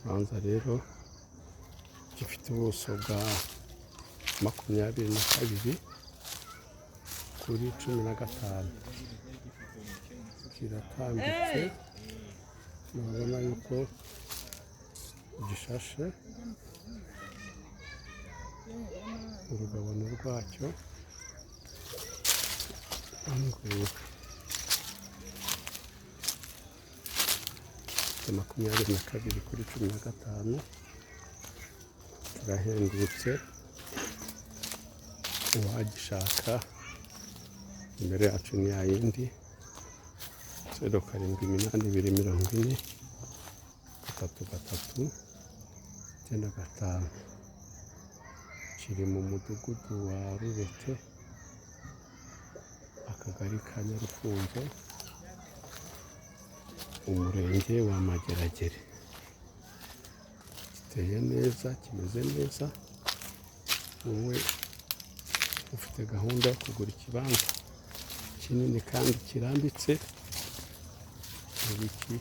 ikibanza rero gifite ubuso bwa 22 kuri 15 kiratambitse murabona yuko gishashe urugabano rwacyo nguru 22 kuri 15 turahendutse uwagishaka imbere yacu ni yayindi 078240 3 9 kiri mu mudugudu wa Rubete akagari ka Nyarufunzo umurenge wa Mageragere giteye neza kimeze neza wowe ufite gahunda yo kugura ikibanza kinini kandi kirambitse ibiki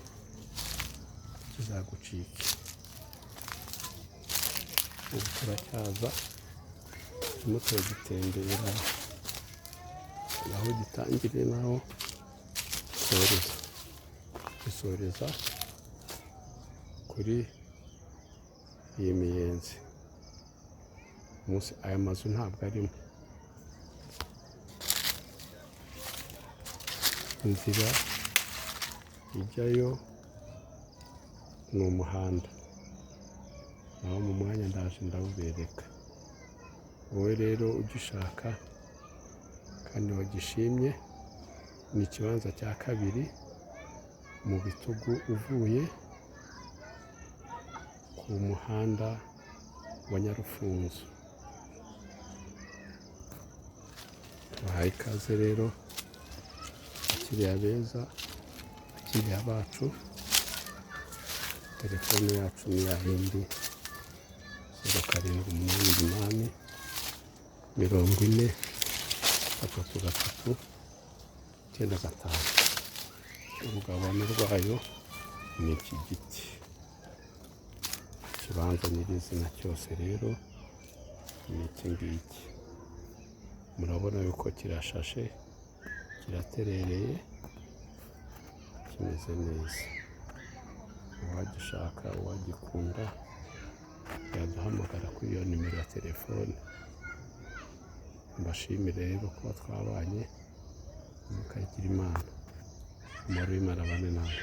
kizagucika ubu turacyaza turimo turagitembera aho gitangiriye naho gisoreza kuri iyi Miyenzi munsi aya mazu ntabwo arimo inzira ijyayo ni umuhanda naho mu mwanya ndaje ndawubereka wowe rero ugishaka kandi wagishimye ni ikibanza cya kabiri mu Bitugu uvuye ku muhanda wa Nyarufunzo tubahaye ikaze rero abakiriya beza abakiriya bacu telefone yacu ni yayindi 0788 40 3 9 urugabano rwayo ni iki giti ikibanza nyirizina cyose rero ni iki ngiki murabona yuko kirashashe kiraterereye kimeze neza uwagishaka uwagikunda yaduhamagara kuri iyo nimero ya telefone mbashimire rero kuba twabanye mukagira Imana umubare w'Imana abane nawe.